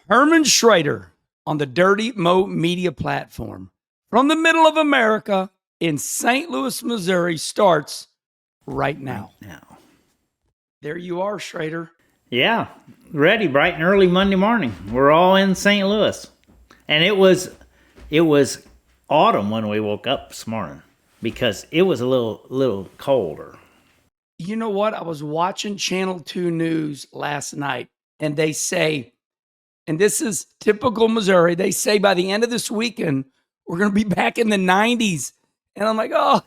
Herm Schrader on the Dirty Mo Media platform from the middle of America in St. Louis, Missouri starts right now. There you are, Schrader. Yeah, ready bright and early Monday morning. We're all in St. Louis. And it was autumn when we woke up this morning because it was a little colder. You know what? I was watching Channel 2 News last night, and they say, and this is typical Missouri, they say by the end of this weekend, we're going to be back in the 90s. And I'm like, oh,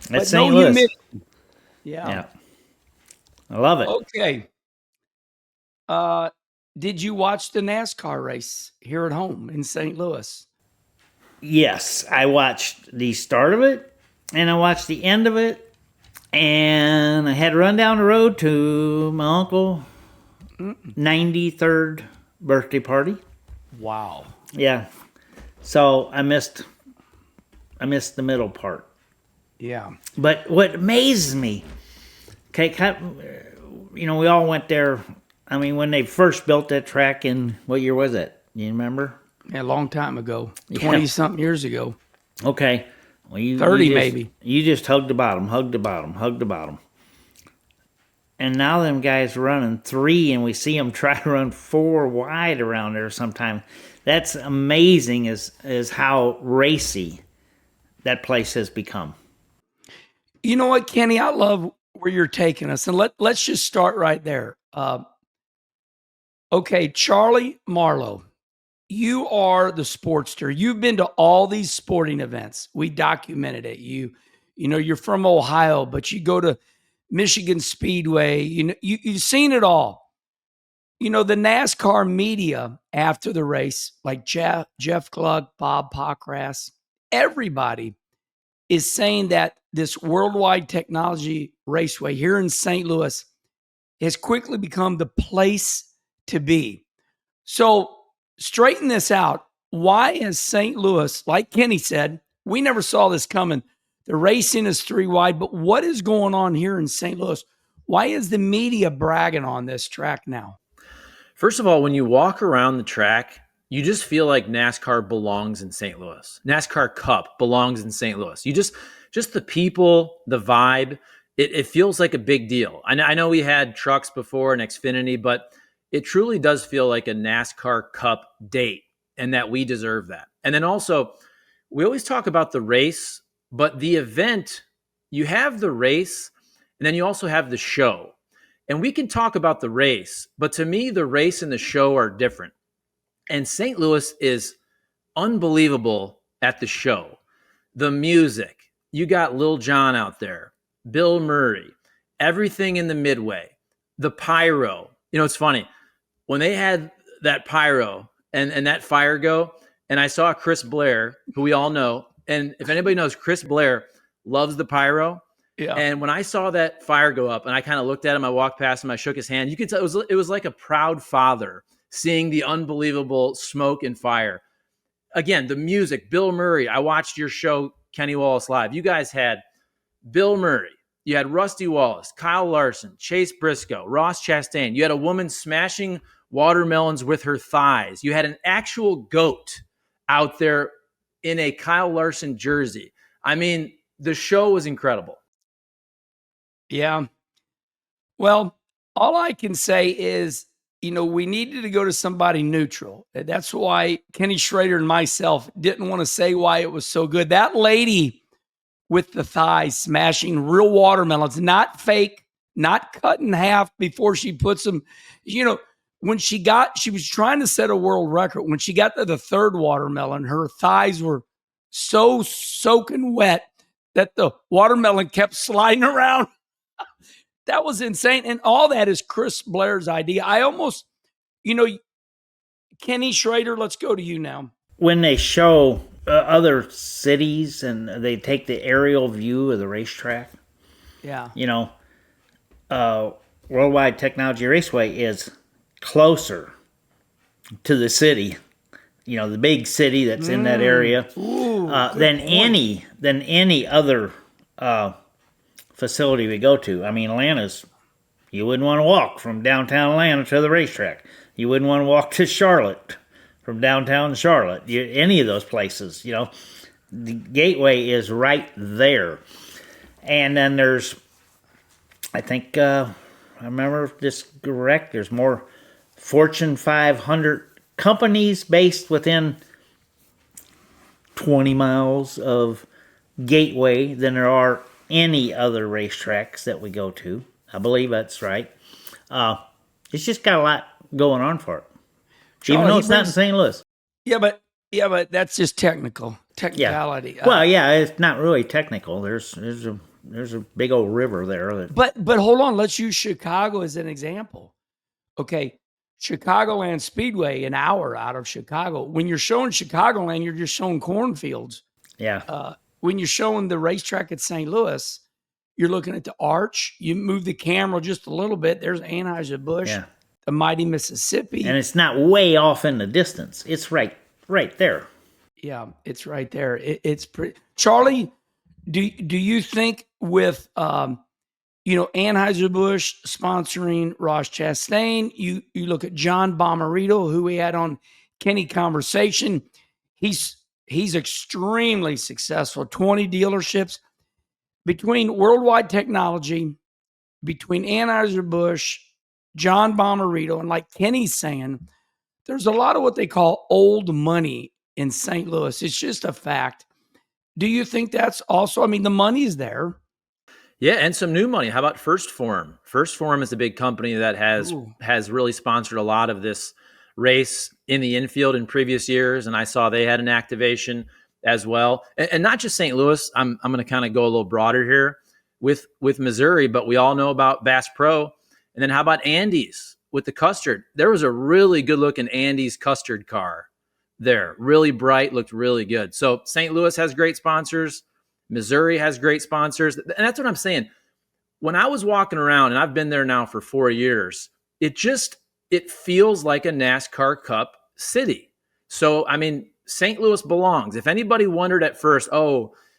that's St. Louis. Humidity. Yeah. I love it. Okay. Did you watch the NASCAR race here at home in St. Louis? Yes, I watched the start of it, and I watched the end of it, and I had to run down the road to my uncle 93rd birthday party. Wow. Yeah. So I missed the middle part. Yeah. But what amazes me, okay, we all went there. I mean, when they first built that track in, what year was it? You remember? Yeah, a long time ago. 20-something years ago. Okay. Well, 30 maybe. You just hugged the bottom. And now them guys running 3, and we see them try to run 4 wide around there sometime. That's amazing as how racy that place has become. You know what, Kenny? I love where you're taking us. And let's just start right there. Okay, Charlie Marlowe, you are the sportster. You've been to all these sporting events. We documented it. You're from Ohio, but you go to Michigan Speedway. You've seen it all. The NASCAR media after the race, like Jeff Gluck, Bob Pockrass, everybody is saying that this World Wide Technology Raceway here in St. Louis has quickly become the place to be. So straighten this out. Why is St. Louis, like Kenny said, we never saw this coming. The racing is 3 wide, but what is going on here in St. Louis? Why is the media bragging on this track now? First of all, when you walk around the track, you just feel like NASCAR belongs in St. Louis. NASCAR Cup belongs in St. Louis. You just the people, the vibe, it feels like a big deal. I know we had trucks before and Xfinity, but it truly does feel like a NASCAR Cup date, and that we deserve that. And then also, we always talk about the race, but the event, you have the race, and then you also have the show. And we can talk about the race, but to me, the race and the show are different. And St. Louis is unbelievable at the show. The music, you got Lil Jon out there, Bill Murray, everything in the midway, the pyro. It's funny. When they had that pyro and that fire go, and I saw Chris Blair, who we all know, and if anybody knows, Chris Blair loves the pyro. Yeah. And when I saw that fire go up and I kind of looked at him, I walked past him, I shook his hand. You could tell it was like a proud father seeing the unbelievable smoke and fire. Again, the music, Bill Murray. I watched your show, Kenny Wallace Live. You guys had Bill Murray. You had Rusty Wallace, Kyle Larson, Chase Briscoe, Ross Chastain. You had a woman smashing watermelons with her thighs. You had an actual goat out there in a Kyle Larson jersey. I mean, the show was incredible. Yeah. Well, all I can say is, we needed to go to somebody neutral. That's why Kenny Schrader and myself didn't want to say why it was so good. That lady with the thighs smashing real watermelons, not fake, not cut in half before she puts them, when she was trying to set a world record. When she got to the 3rd watermelon, her thighs were so soaking wet that the watermelon kept sliding around. That was insane. And all that is Chris Blair's idea. I almost, Kenny Schrader, let's go to you now. When they show other cities and they take the aerial view of the racetrack, yeah, World Wide Technology Raceway is closer to the city, the big city that's in that area, than any other facility we go to. I mean, Atlanta's, you wouldn't want to walk from downtown Atlanta to the racetrack. You wouldn't want to walk to Charlotte from downtown Charlotte, any of those places, the gateway is right there. And then there's, I think, I remember if this is correct, there's more Fortune 500 companies based within 20 miles of Gateway than there are any other racetracks that we go to. I believe that's right. It's just got a lot going on for it. Charlie, even though it's not in St. Louis. Yeah, but that's just technicality. Yeah. Well, yeah, it's not really technical. There's a big old river there. But hold on, let's use Chicago as an example. Okay, Chicagoland Speedway, an hour out of Chicago. When you're showing Chicagoland, you're just showing cornfields. Yeah. When you're showing the racetrack at St. Louis, you're looking at the arch. You move the camera just a little bit. There's Anheuser-Busch, the mighty Mississippi. And it's not way off in the distance. It's right there. Yeah, it's right there. It's pretty. Charlie, do you think with Anheuser-Busch sponsoring Ross Chastain, you look at John Bomarito, who we had on Kenny Conversation. He's extremely successful. 20 dealerships between World Wide Technology, between Anheuser-Busch, John Bomarito, and like Kenny's saying, there's a lot of what they call old money in St. Louis. It's just a fact. Do you think that's also, the money's there? Yeah, and some new money. How about First Form? First Form is a big company that has really sponsored a lot of this race in the infield in previous years, and I saw they had an activation as well. And not just St. Louis. I'm going to kind of go a little broader here with Missouri, but we all know about Bass Pro. And then how about Andy's with the custard? There was a really good-looking Andy's custard car there. Really bright, looked really good. So St. Louis has great sponsors. Missouri has great sponsors. And that's what I'm saying. When I was walking around, and I've been there now for 4 years, it feels like a NASCAR Cup city. So, St. Louis belongs. If anybody wondered at first,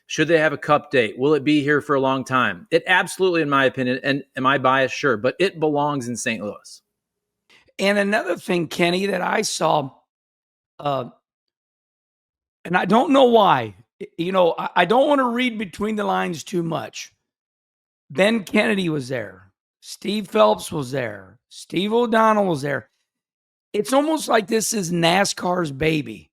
should they have a Cup date? Will it be here for a long time? It absolutely, in my opinion, and am I biased? Sure, but it belongs in St. Louis. And another thing, Kenny, that I saw, and I don't know why, I don't want to read between the lines too much. Ben Kennedy was there. Steve Phelps was there. Steve O'Donnell was there. It's almost like this is NASCAR's baby.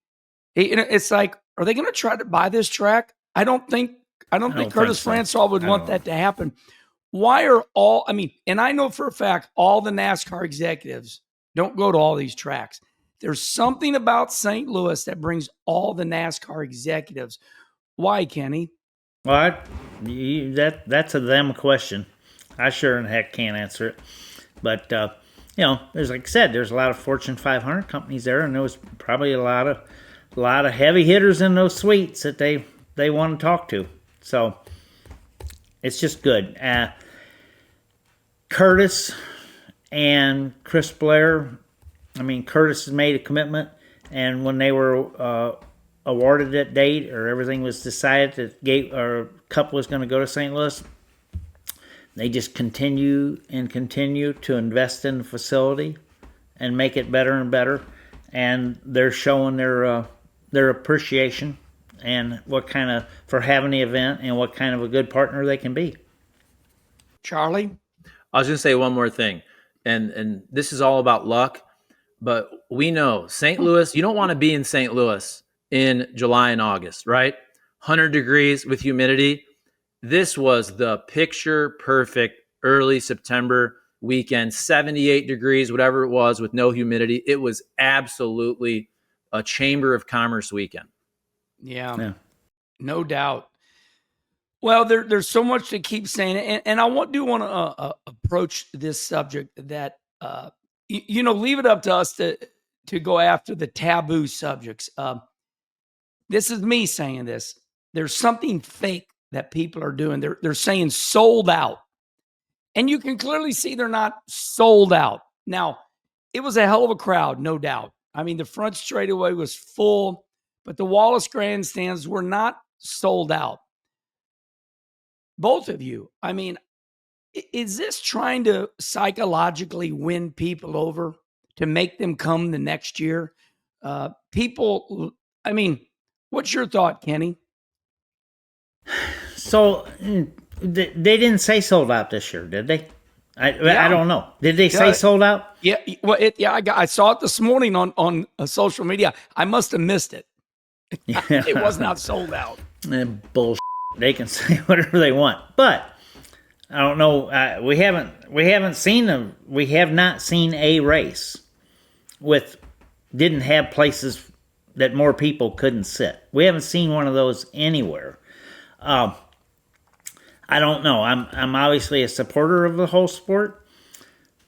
It's like, are they going to try to buy this track? I don't think Curtis Francois would want that to happen. Why are and I know for a fact, all the NASCAR executives don't go to all these tracks. There's something about St. Louis that brings all the NASCAR executives. Why, Kenny? Well, that's a them question. I sure in heck can't answer it. But, there's, like I said, there's a lot of Fortune 500 companies there, and there was probably a lot of heavy hitters in those suites that they want to talk to. So it's just good. Curtis and Chris Blair, Curtis has made a commitment, and when they were awarded that date, or everything was decided that Cup was going to go to St. Louis, they just continue to invest in the facility and make it better and better, and they're showing their appreciation and for having the event and what kind of a good partner they can be. Charlie? I was going to say one more thing, and this is all about luck, but we know St. Louis, you don't want to be in St. Louis in July and August, right? 100 degrees with humidity. This was the picture perfect early September weekend, 78 degrees, whatever it was, with no humidity. It was absolutely a Chamber of Commerce weekend. Yeah. No doubt. Well, there's so much to keep saying, and I do want to approach this subject that leave it up to us to go after the taboo subjects. This is me saying this. There's something fake that people are doing. They're saying sold out, and you can clearly see they're not sold out. Now, it was a hell of a crowd, no doubt. The front straightaway was full, but the Wallace grandstands were not sold out. Both of you, is this trying to psychologically win people over to make them come the next year? People, I mean, what's your thought, Kenny? So they didn't say sold out this year, did they? I don't know. Did they say sold out? Yeah. Well, I saw it this morning on social media. I must have missed it. It was not sold out. Bullshit. They can say whatever they want, but I don't know. We have not seen a race didn't have places that more people couldn't sit. We haven't seen one of those anywhere. I don't know. I'm obviously a supporter of the whole sport,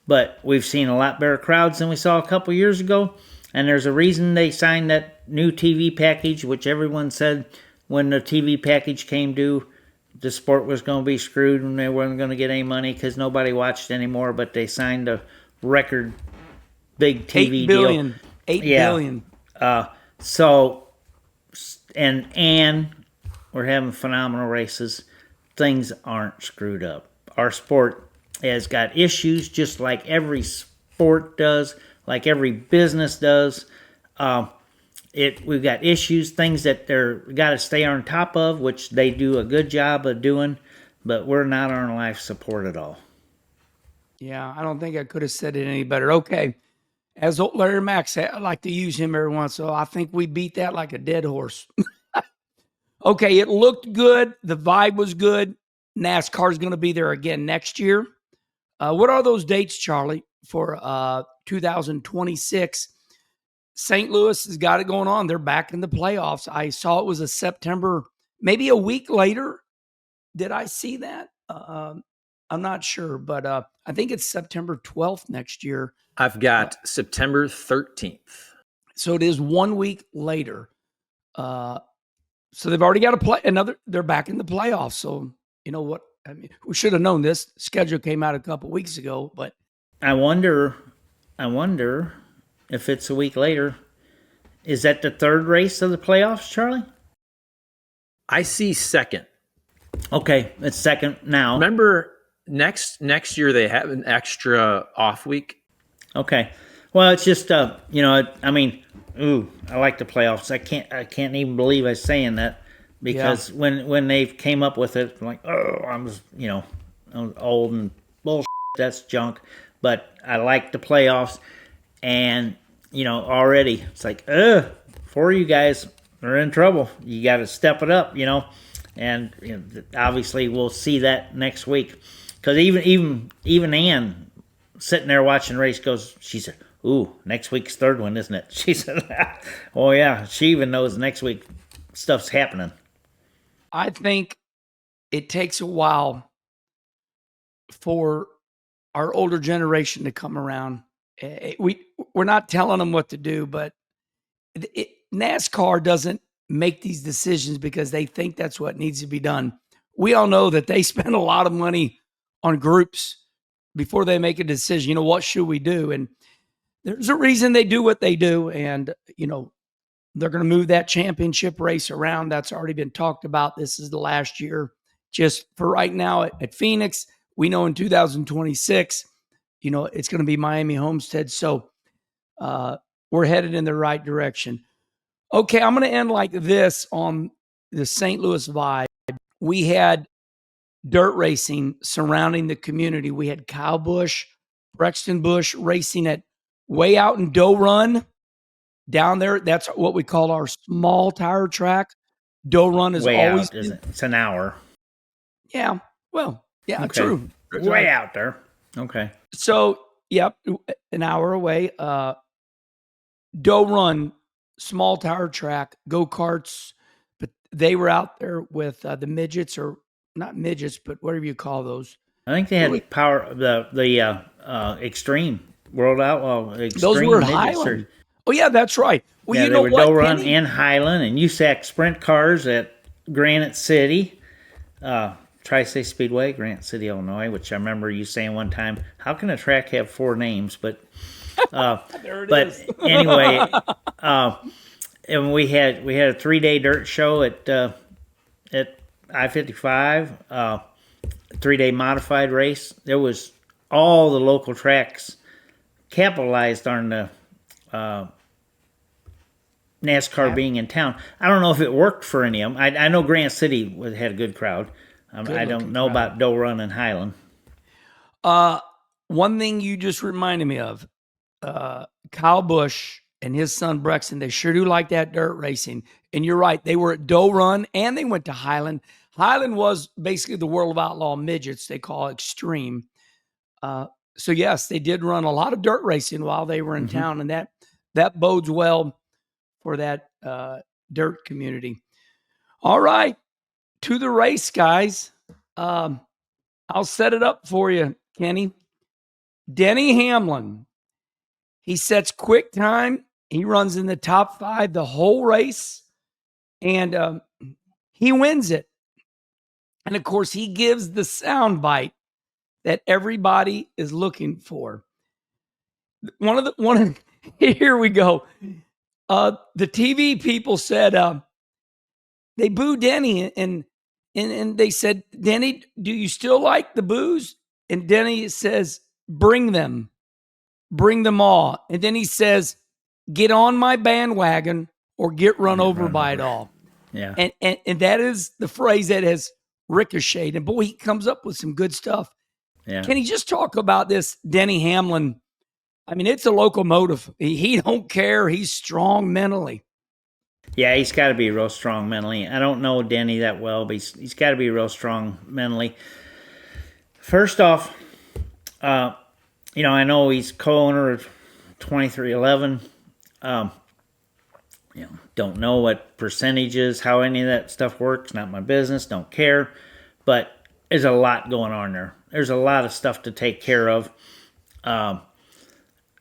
but we've seen a lot better crowds than we saw a couple years ago. And there's a reason they signed that new TV package, which everyone said when the TV package came due, the sport was going to be screwed and they weren't going to get any money because nobody watched anymore. But they signed a record big TV deal. $8 billion. So, and we're having phenomenal races. Things aren't screwed up. Our sport has got issues just like every sport does, like every business does. We've got issues, things that they're got to stay on top of, which they do a good job of doing, but we're not on life support at all. Yeah, I don't think I could have said it any better. Okay. As Larry Mack said, I like to use him every once in a while. I think we beat that like a dead horse. Okay, it looked good. The vibe was good. NASCAR's going to be there again next year. What are those dates, Charlie, for 2026? St. Louis has got it going on. They're back in the playoffs. I saw it was a September, maybe a week later. Did I see that? I'm not sure, but I think it's September 12th next year. I've got September 13th. So it is 1 week later. So they've already got to play they're back in the playoffs. So you know what? I mean, we should have known this. Schedule came out a couple weeks ago, but I wonder if it's a week later. Is that the third race of the playoffs, Charlie? I see second. Okay, it's second now. Remember, next year they have an extra off week. Okay. Well, it's just I like the playoffs. I can't even believe I'm saying that because when they came up with it, I'm like, I'm old and bullshit. That's junk. But I like the playoffs, and already it's like, for you guys are in trouble. You got to step it up, and obviously we'll see that next week because even Ann sitting there watching the race she said, "Ooh, next week's third one, isn't it?" She said, "Oh yeah." She even knows next week stuff's happening. I think it takes a while for our older generation to come around. We're not telling them what to do, but NASCAR doesn't make these decisions because they think that's what needs to be done. We all know that they spend a lot of money on groups before they make a decision. What should we do? And there's a reason they do what they do. And, they're going to move that championship race around. That's already been talked about. This is the last year. Just for right now at Phoenix, we know in 2026, it's going to be Miami Homestead. So we're headed in the right direction. Okay, I'm going to end like this on the St. Louis vibe. We had dirt racing surrounding the community. We had Kyle Busch, Brexton Busch racing at way out in Doe Run down there. That's what we call our small tire track. Doe Run is way always out, isn't it? It's an hour. Yeah. Well, yeah, okay. True. Way out there. Okay. So, yep, an hour away. Doe Run, small tire track, go-karts, but they were out there with the midgets, or not midgets, but whatever you call those. I think they had the Extreme World Outlaw Extreme. Those were Highland. Oh yeah, that's right. Well, they were Doe Run and Highland and USAC sprint cars at Granite City, Tri-State Speedway, Granite City, Illinois. Which I remember you saying one time, "How can a track have 4 names?" But there it is. Anyway, and we had a 3-day dirt show at I-55, 3-day modified race. There was all the local tracks capitalized on the NASCAR being in town. I don't know if it worked for any of them. I know Grant City had a good crowd. I don't know about Doe Run and Highland. One thing you just reminded me of, Kyle Busch and his son Brexton, they sure do like that dirt racing. And you're right, they were at Doe Run and they went to Highland. Highland was basically the World of Outlaw Midgets, they call Extreme. So yes, they did run a lot of dirt racing while they were in town, and that bodes well for that dirt community. All right, to the race, guys. I'll set it up for you, Kenny. Denny Hamlin. He sets quick time. He runs in the top 5 the whole race, and he wins it. And of course, he gives the sound bite that everybody is looking for. Here we go. The TV people said they booed Denny, and they said, Denny, do you still like the boos? And Denny says, bring them all. And then he says, get on my bandwagon or get run over by it all. Yeah. And that is the phrase that has ricocheted. And boy, he comes up with some good stuff. Yeah. Can he just talk about this Denny Hamlin? I mean, it's a locomotive. He don't care. He's strong mentally. Yeah, he's got to be real strong mentally. I don't know Denny that well, but he's got to be real strong mentally. First off, I know he's co-owner of 2311. Don't know what percentages, how any of that stuff works. Not my business. Don't care. But there's a lot going on there. There's a lot of stuff to take care of. And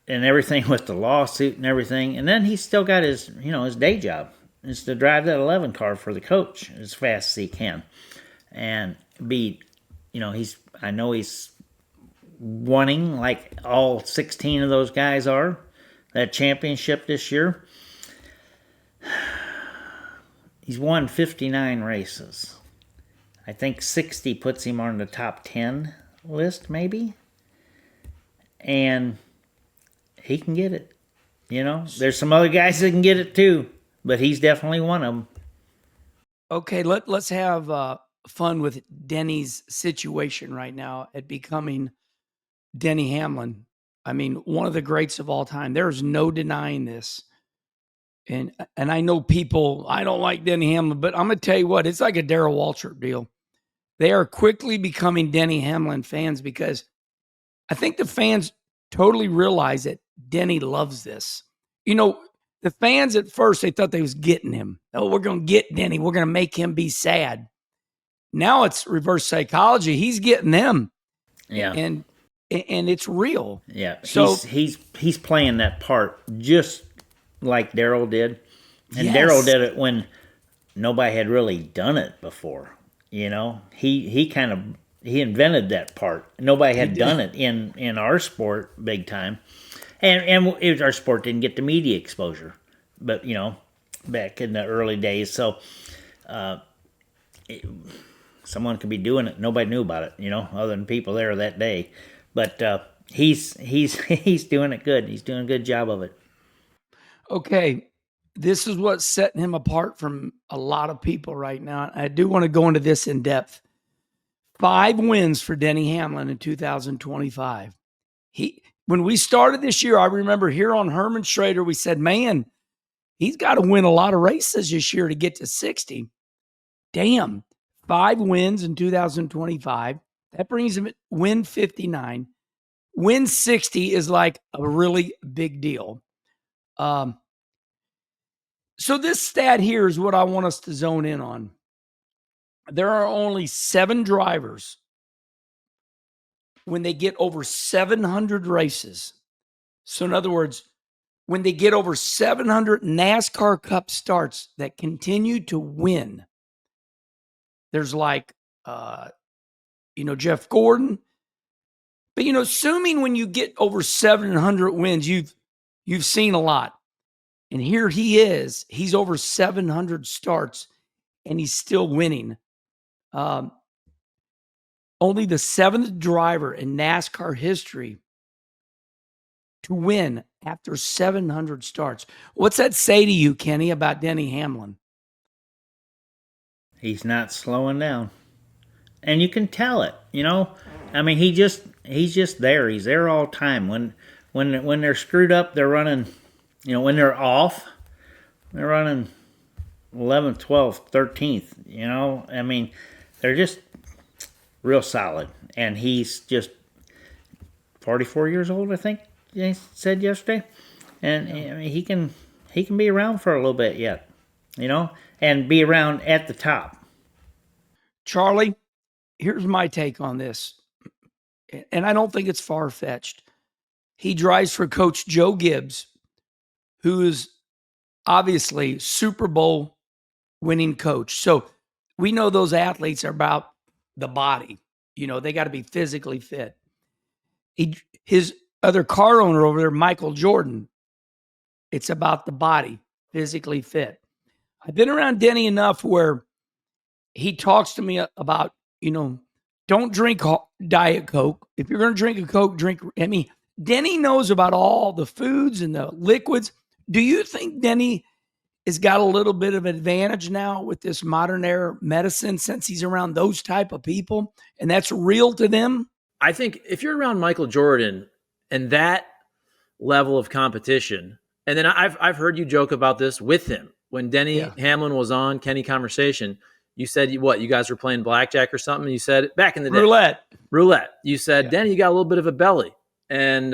everything with the lawsuit and everything. And then he's still got his day job. It's to drive that 11 car for the coach as fast as he can. And I know he's wanting, like all 16 of those guys are, that championship this year. He's won 59 races. I think 60 puts him on the top 10 list, maybe. And he can get it. There's some other guys that can get it too, but he's definitely one of them. Okay, let's have fun with Denny's situation right now at becoming Denny Hamlin. I mean, one of the greats of all time. There's no denying this. And I know people, I don't like Denny Hamlin, but I'm going to tell you what, it's like a Darrell Waltrip deal. They are quickly becoming Denny Hamlin fans because I think the fans totally realize that Denny loves this. The fans at first, they thought they was getting him. Oh, we're going to get Denny. We're going to make him be sad. Now it's reverse psychology. He's getting them. Yeah. And it's real. Yeah. So he's playing that part just like Darrell did. And yes. Darrell did it when nobody had really done it before. He invented that part. Nobody had done it in our sport big time. And our sport didn't get the media exposure, but back in the early days. So someone could be doing it. Nobody knew about it, other than people there that day. But he's doing it good. He's doing a good job of it. Okay, this is what's setting him apart from a lot of people right now. I do want to go into this in depth. 5 wins for Denny Hamlin in 2025. When we started this year, I remember here on Herm Schrader, we said, man, he's got to win a lot of races this year to get to 60. Damn, 5 wins in 2025. That brings him at win 59. Win 60 is like a really big deal. So this stat here is what I want us to zone in on. There are only 7 drivers when they get over 700 races. So in other words, when they get over 700 NASCAR Cup starts that continue to win, there's like, Jeff Gordon. But, assuming when you get over 700 wins, you've seen a lot. And here he is. He's over 700 starts, and he's still winning. Only the 7th driver in NASCAR history to win after 700 starts. What's that say to you, Kenny, about Denny Hamlin? He's not slowing down. And you can tell it, you know. I mean, he's just there. He's there all the time. When they're screwed up, they're running, you know, when they're off, they're running 11th, 12th, 13th, you know. I mean, they're just real solid. And he's just 44 years old, I think they said yesterday. And I mean, he can be around for a little bit yet, you know, and be around at the top. Charlie, here's my take on this. And I don't think it's far-fetched. He drives for Coach Joe Gibbs, who is obviously Super Bowl winning coach. So we know those athletes are about the body. You know, they got to be physically fit. His other car owner over there, Michael Jordan, it's about the body, physically fit. I've been around Denny enough where he talks to me about, you know, don't drink Diet Coke. If you're going to drink a Coke, I mean, Denny knows about all the foods and the liquids. Do you think Denny has got a little bit of advantage now with this modern era medicine since he's around those type of people and that's real to them? I think if you're around Michael Jordan and that level of competition, and then I've heard you joke about this with him when Denny Hamlin was on Kenny Conversation. You said you guys were playing blackjack or something. You said back in the day, roulette. You said Denny, you got a little bit of a belly, and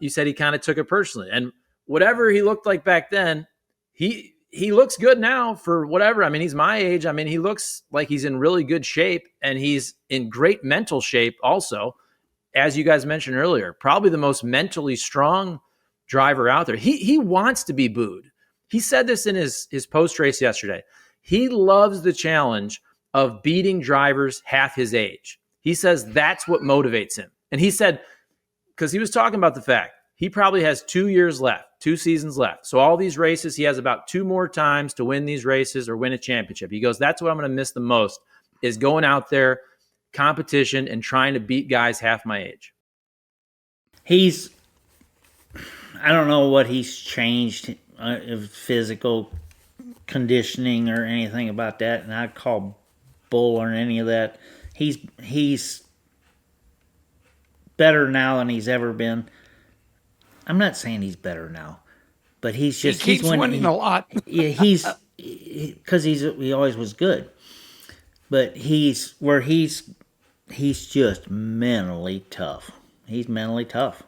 you said he kind of took it personally. And whatever he looked like back then, he looks good now for whatever. I mean, he's my age. I mean, he looks like he's in really good shape, and he's in great mental shape also. As you guys mentioned earlier, probably the most mentally strong driver out there. He wants to be booed. He said this in his post race yesterday. He loves the challenge of beating drivers half his age. He says that's what motivates him. And he said, because he was talking about the fact he probably has 2 years left, 2 seasons left. So all these races, he has about 2 more times to win these races or win a championship. He goes, that's what I'm going to miss the most is going out there, competition, and trying to beat guys half my age. I don't know what he's changed physical conditioning or anything about that, and I'd call bull or any of that. He's better now than he's ever been. I'm not saying he's better now, but he's just he keeps winning a lot. Yeah, because he always was good, but he's just mentally tough. He's mentally tough.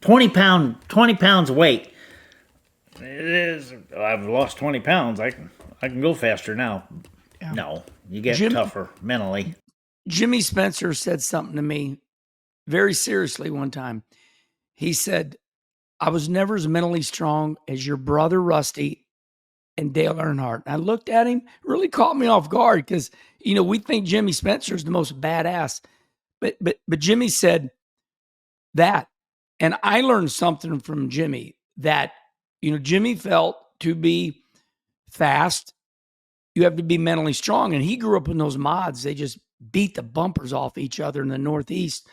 20 pounds weight. I've lost 20 pounds. I can go faster now. Yeah. No, you get tougher mentally. Jimmy Spencer said something to me very seriously one time. He said, I was never as mentally strong as your brother Rusty and Dale Earnhardt. And I looked at him, really caught me off guard because, you know, we think Jimmy Spencer is the most badass. But Jimmy said that. And I learned something from Jimmy that, you know, Jimmy felt to be fast, you have to be mentally strong. And he grew up in those mods. They just beat the bumpers off each other in the Northeast.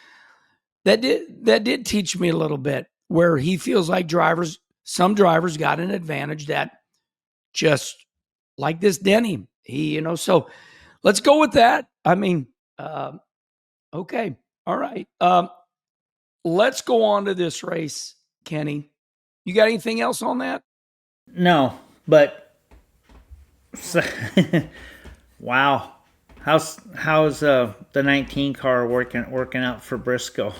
That did teach me a little bit where he feels like some drivers got an advantage that just like this Denny, so let's go with that. I mean, okay. All right. Let's go on to this race, Kenny. You got anything else on that? No, but wow. How's the 19 car working out for Briscoe?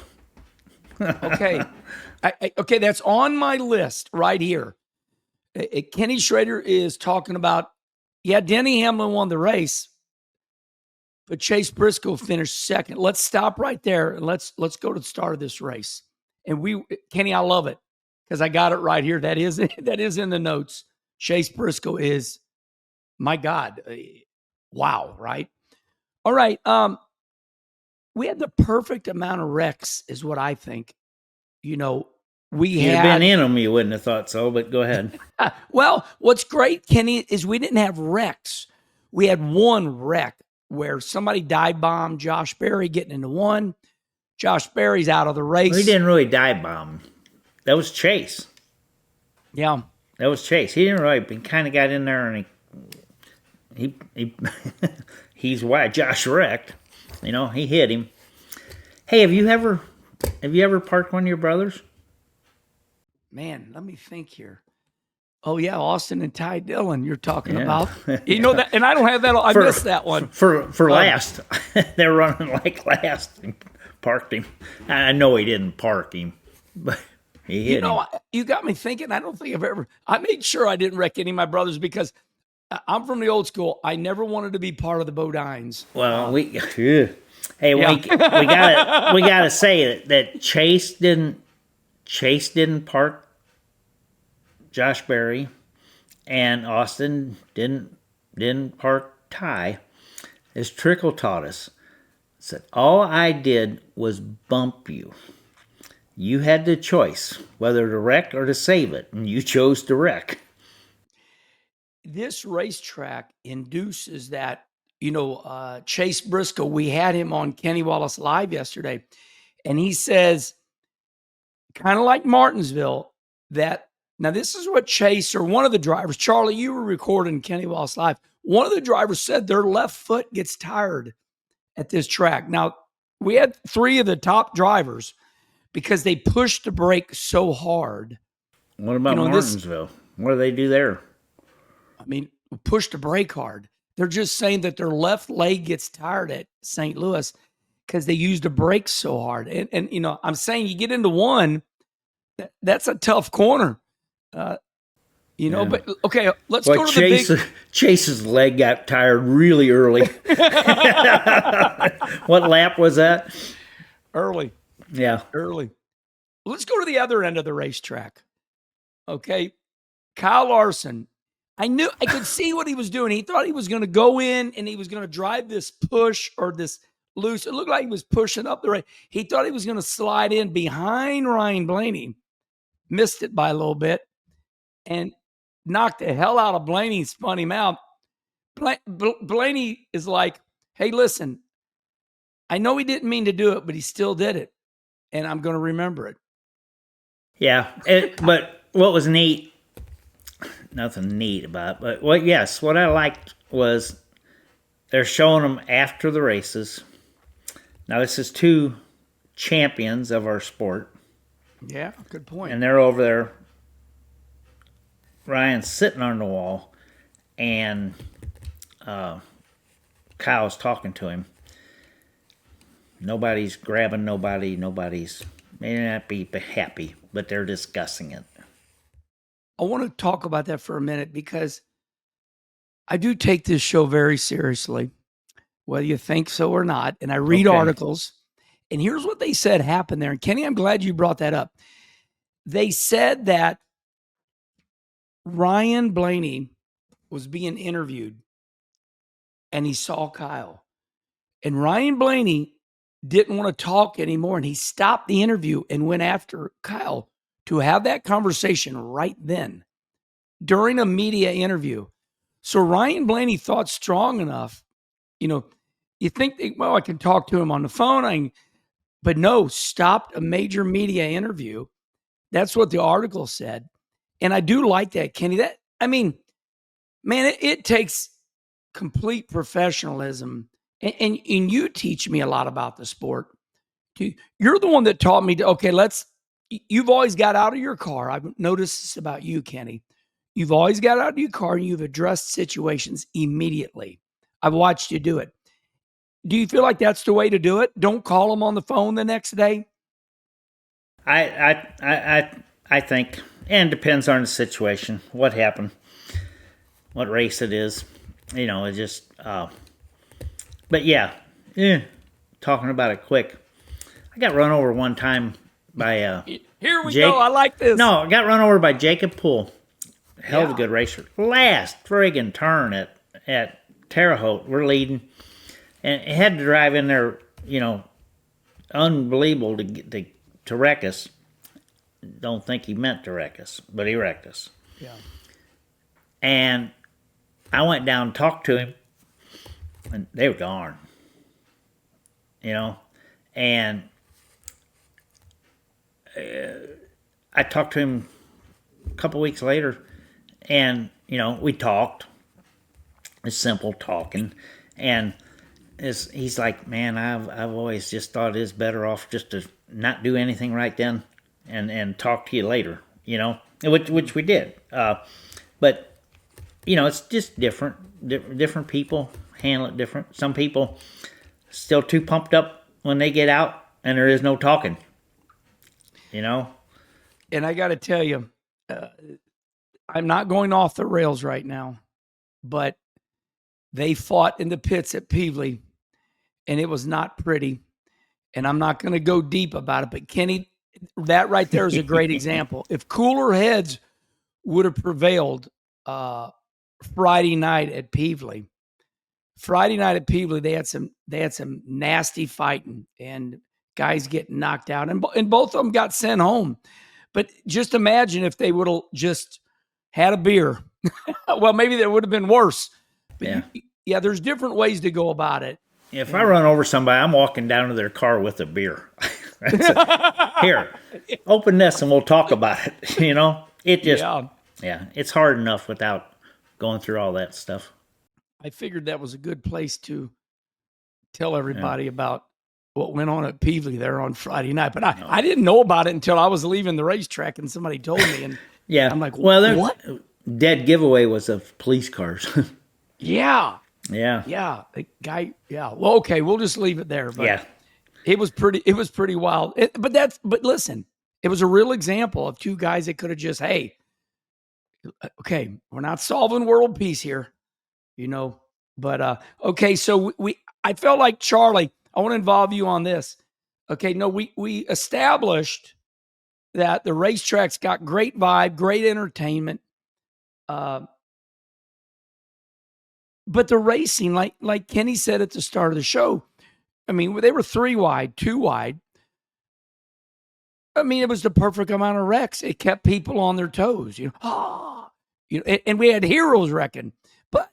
Okay. Okay, that's on my list right here. Kenny Schrader is talking about, Denny Hamlin won the race, but Chase Briscoe finished second. Let's stop right there and let's go to the start of this race. And Kenny, I love it because I got it right here. That is in the notes. Chase Briscoe is, my God, wow, right? All right. We had the perfect amount of wrecks, is what I think. You know, we had been in them, you wouldn't have thought so, but go ahead. Well, what's great, Kenny, is we didn't have wrecks. We had one wreck where somebody dive bombed Josh Berry getting into one. Josh Berry's out of the race. He didn't really dive bomb. That was Chase. Yeah. That was Chase. He didn't really. He kind of got in there and he he's why Josh wrecked. You know, he hit him. Hey, have you ever parked one of your brothers? Man, let me think here. Oh yeah, Austin and Ty Dillon. You're talking Yeah. about. You know that, and I don't have that. I missed that one. For last. They were running like last and parked him. I know he didn't park him, but he hit him. You got me thinking. I don't think I've ever. I made sure I didn't wreck any of my brothers because I'm from the old school. I never wanted to be part of the Bodines. Well, we gotta say that Chase didn't park Josh Berry, and Austin didn't park Ty. As Trickle taught us, said all I did was bump you. You had the choice whether to wreck or to save it, and you chose to wreck. This racetrack induces that. Chase Briscoe. We had him on Kenny Wallace Live yesterday, and he says, kind of like Martinsville, that. Now, this is what Chase or one of the drivers, Charlie, you were recording Kenny Wallace Live. One of the drivers said their left foot gets tired at this track. Now, we had 3 of the top drivers because they pushed the brake so hard. What about Martinsville? What do they do there? I mean, push the brake hard. They're just saying that their left leg gets tired at St. Louis because they used the brakes so hard. And I'm saying you get into one, that's a tough corner. But okay, let's go to the big. Chase's leg got tired really early. What lap was that? Early. Yeah. Early. Let's go to the other end of the racetrack. Okay. Kyle Larson. I could see what he was doing. He thought he was going to go in and he was going to drive this push or this loose. It looked like he was pushing up the race. He thought he was going to slide in behind Ryan Blaney. Missed it by a little bit. And knocked the hell out of Blaney, spun him out. Blaney is like, hey, listen, I know he didn't mean to do it, but he still did it. And I'm going to remember it. Yeah. But what was neat, nothing neat about it, but what I liked was they're showing them after the races. Now, this is 2 champions of our sport. Yeah, good point. And they're over there. Ryan's sitting on the wall, and Kyle's talking to him. Nobody's grabbing nobody. Nobody's may not be happy, but they're discussing it. I want to talk about that for a minute because I do take this show very seriously, whether you think so or not. And I read articles, and here's what they said happened there. And Kenny, I'm glad you brought that up. They said that Ryan Blaney was being interviewed and he saw Kyle. And Ryan Blaney didn't want to talk anymore. And he stopped the interview and went after Kyle to have that conversation right then during a media interview. So Ryan Blaney thought strong enough, you think, I can talk to him on the phone. But no, stopped a major media interview. That's what the article said. And I do like that, Kenny. It takes complete professionalism. And you teach me a lot about the sport. You're the one that taught me you've always got out of your car. I've noticed this about you, Kenny. You've always got out of your car and you've addressed situations immediately. I've watched you do it. Do you feel like that's the way to do it? Don't call them on the phone the next day? I think, and it depends on the situation, what happened, what race it is. It just, but yeah, talking about it quick. I got run over one time by Here we go. I like this. No, I got run over by Jacob Poole. Hell of a good racer. Last friggin' turn at Terre Haute, we're leading, and it had to drive in there. Unbelievable to wreck us. Don't think he meant to wreck us, but he wrecked us. Yeah. And I went down and talked to him, and they were gone. And I talked to him a couple weeks later, and we talked. It's simple talking, and he's like, man, I've always just thought it's better off just to not do anything right then, and talk to you later. Which we did. But it's just different. Different people handle it different. Some people still too pumped up when they get out, and there is no talking. And I got to tell you, I'm not going off the rails right now, but they fought in the pits at Peevely, and it was not pretty. And I'm not going to go deep about it, but Kenny, that right there is a great example. If cooler heads would have prevailed Friday night at Peevely, they had some nasty fighting and guys getting knocked out, and both of them got sent home. But just imagine if they would have just had a beer. Well, maybe that would have been worse. But yeah, there's different ways to go about it. If I run over somebody, I'm walking down to their car with a beer. Here, open this and we'll talk about it. It just, it's hard enough without going through all that stuff. I figured that was a good place to tell everybody about what went on at Peevely there on Friday night. But I didn't know about it until I was leaving the racetrack and somebody told me. And I'm like, what? Dead giveaway was of police cars. Yeah. Yeah. The guy. Yeah. Well, okay. We'll just leave it there. But it was pretty wild. But listen, it was a real example of two guys that could have just, hey, okay, we're not solving world peace here, but, okay. So I felt like Charlie, I want to involve you on this. Okay. No, we established that the racetrack's got great vibe, great entertainment. But the racing, like Kenny said at the start of the show, I mean, they were 3 wide, 2 wide. I mean, it was the perfect amount of wrecks. It kept people on their toes, and we had heroes wrecking. But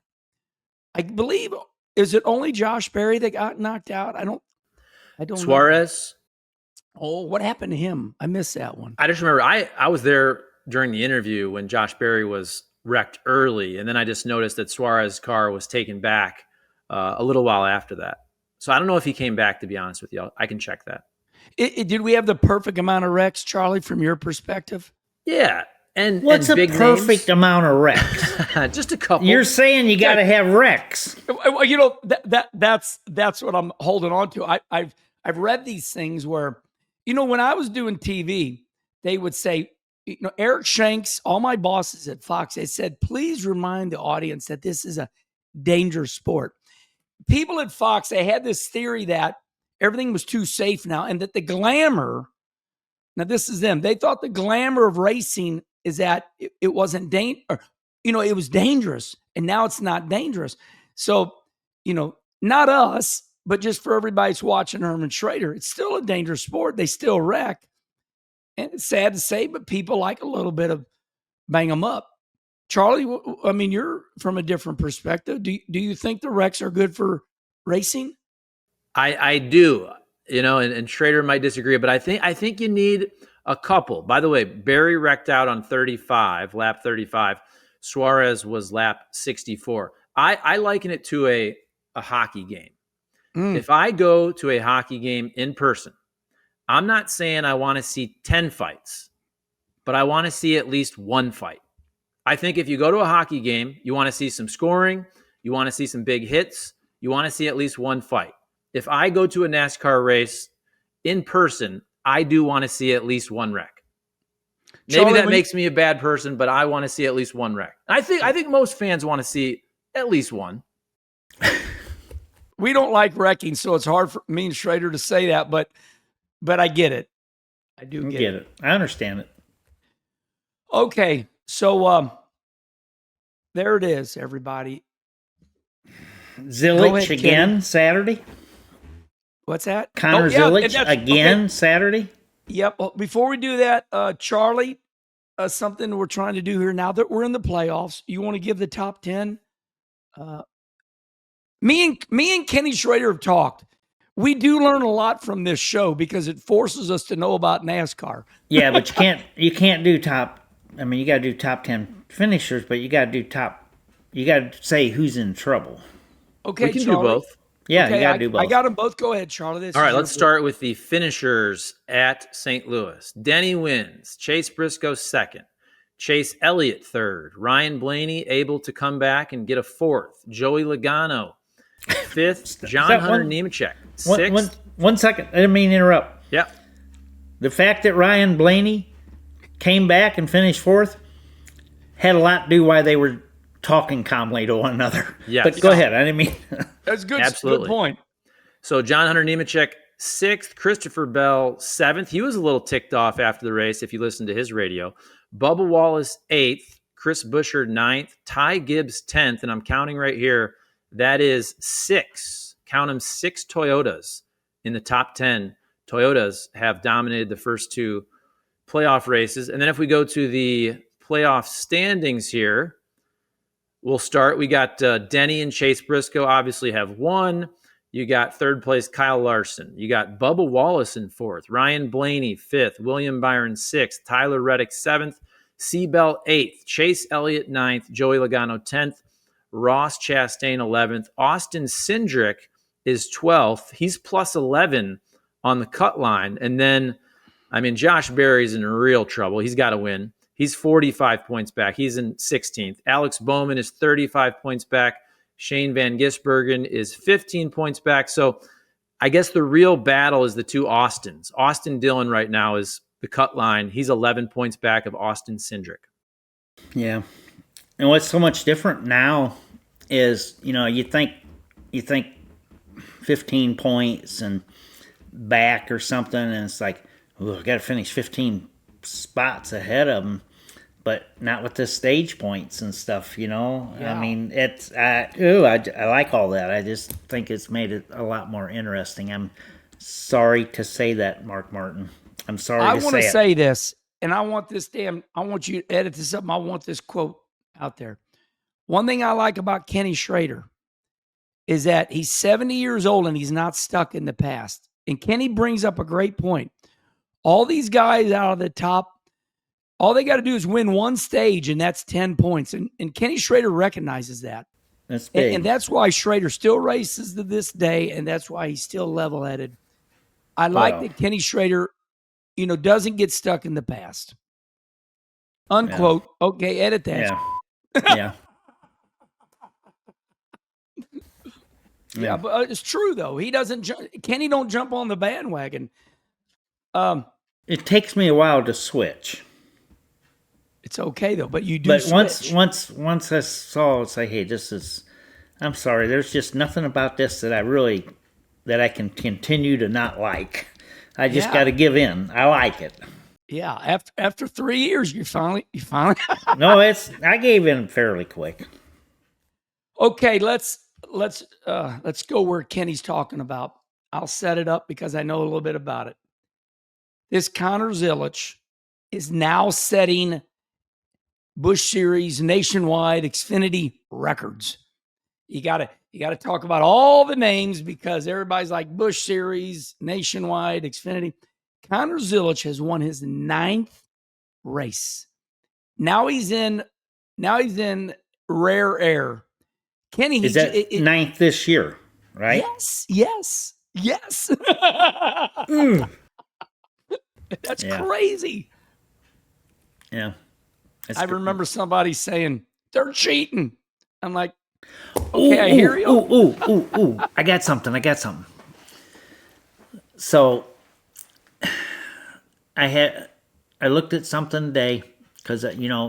I believe, is it only Josh Berry that got knocked out? I don't Suarez. know. Oh, what happened to him? I missed that one. I just remember I was there during the interview when Josh Berry was wrecked early, and then I just noticed that Suarez's car was taken back a little while after that. So I don't know if he came back, to be honest with you. I can check that. Did we have the perfect amount of wrecks, Charlie, from your perspective? Yeah. And what's and a big perfect amount of wrecks? Just a couple. You're saying you got to have wrecks. Well, that's what I'm holding on to. I've read these things where, when I was doing TV, they would say, Eric Shanks, all my bosses at Fox, they said, please remind the audience that this is a dangerous sport. People at Fox, they had this theory that everything was too safe now, and that the glamour, now this is them, they thought the glamour of racing is that it wasn't it was dangerous, and now it's not dangerous. So, not us, but just for everybody that's watching Herm Schrader, it's still a dangerous sport. They still wreck. And it's sad to say, but people like a little bit of bang them up. Charlie, I mean, you're from a different perspective. Do you think the wrecks are good for racing? I do, and Schrader might disagree, but I think you need a couple. By the way, Barry wrecked out on lap 35. Suarez was lap 64. I liken it to a hockey game. If I go to a hockey game in person, I'm not saying I want to see 10 fights, but I want to see at least one fight. I think if you go to a hockey game, you want to see some scoring, you want to see some big hits, you want to see at least one fight. If I go to a NASCAR race in person, I do want to see at least one wreck. Maybe Charlie, that makes me a bad person, but I want to see at least one wreck. I think most fans want to see at least one. We don't like wrecking, so it's hard for me and Schrader to say that, but I get it. I do get it. I understand it. Okay, so there it is, everybody. Zilich again, Kenny. Saturday. What's that? Connor Zilich again, Saturday. Yep. Well, before we do that, Charlie, something we're trying to do here now that we're in the playoffs. You want to give the top 10? Me and Kenny Schrader have talked. We do learn a lot from this show because it forces us to know about NASCAR. Yeah, but you can't do top. I mean, you got to do top 10 finishers, but you got to do top. You got to say who's in trouble. Okay, We can Charlie. do both. Yeah, Okay, you got to do both. I got them both. Go ahead, Charlie. This All is right, your let's book. start with the finishers at St. Louis. Denny wins. Chase Briscoe second. Chase Elliott third. Ryan Blaney able to come back and get a fourth. Joey Logano fifth. John Hunter Nemechek sixth. One second. I didn't mean to interrupt. Yeah. The fact that Ryan Blaney came back and finished fourth had a lot to do why they were talking calmly to one another. Yes. But go ahead. I didn't mean. That's good. Absolutely. Good point. So John Hunter Nemechek sixth, Christopher Bell seventh. He was a little ticked off after the race if you listen to his radio. Bubba Wallace eighth, Chris Buescher ninth, Ty Gibbs 10th, and I'm counting right here. That is six. Count them, 6 Toyotas in the top 10. Toyotas have dominated the first 2 playoff races. And then if we go to the playoff standings here, we'll start. We got Denny and Chase Briscoe obviously have won. You got third place Kyle Larson. You got Bubba Wallace in fourth. Ryan Blaney fifth. William Byron sixth. Tyler Reddick seventh. Seabell eighth. Chase Elliott ninth. Joey Logano 10th. Ross Chastain 11th. Austin Cindric is 12th. He's plus 11 on the cut line. And then, I mean, Josh Berry's in real trouble. He's got to win. He's 45 points back. He's in 16th. Alex Bowman is 35 points back. Shane Van Gisbergen is 15 points back. So I guess the real battle is the 2 Austins. Austin Dillon right now is the cut line. He's 11 points back of Austin Cindric. Yeah. And what's so much different now is, you think 15 points and back or something, and it's like, oh, I got to finish 15 spots ahead of them. But not with the stage points and stuff, Yeah. I mean, it's I like all that. I just think it's made it a lot more interesting. I'm sorry to say that, Mark Martin. I'm sorry I to want to say it. say this, and I want you to edit this up. I want this quote out there. One thing I like about Denny Schrader is that he's 70 years old and he's not stuck in the past. And Kenny brings up a great point. All these guys out of the top, all they got to do is win one stage, and that's 10 points. And Denny Schrader recognizes that. That's big. And that's why Schrader still races to this day, and that's why he's still level-headed. I like that Denny Schrader, doesn't get stuck in the past. Unquote. Yeah. Okay, edit that. Yeah. Yeah, but it's true, though. He doesn't Kenny don't jump on the bandwagon. It takes me a while to switch. It's okay though, but you do. But switch. once I saw, say, hey, this is. I'm sorry. There's just nothing about this that I can continue to not like. I just got to give in. I like it. Yeah. After 3 years, you finally. No, I gave in fairly quick. Okay, let's go where Kenny's talking about. I'll set it up because I know a little bit about it. This Connor Zilisch is now setting Busch Series nationwide Xfinity records. You gotta talk about all the names because everybody's like Busch Series, nationwide, Xfinity. Connor Zilisch has won his 9th race. Now he's in rare air. Kenny, is that 9th this year, right? Yes. That's crazy. Yeah. I remember somebody saying, they're cheating. I'm like, okay, I hear you. Ooh. I got something. So I looked at something today because,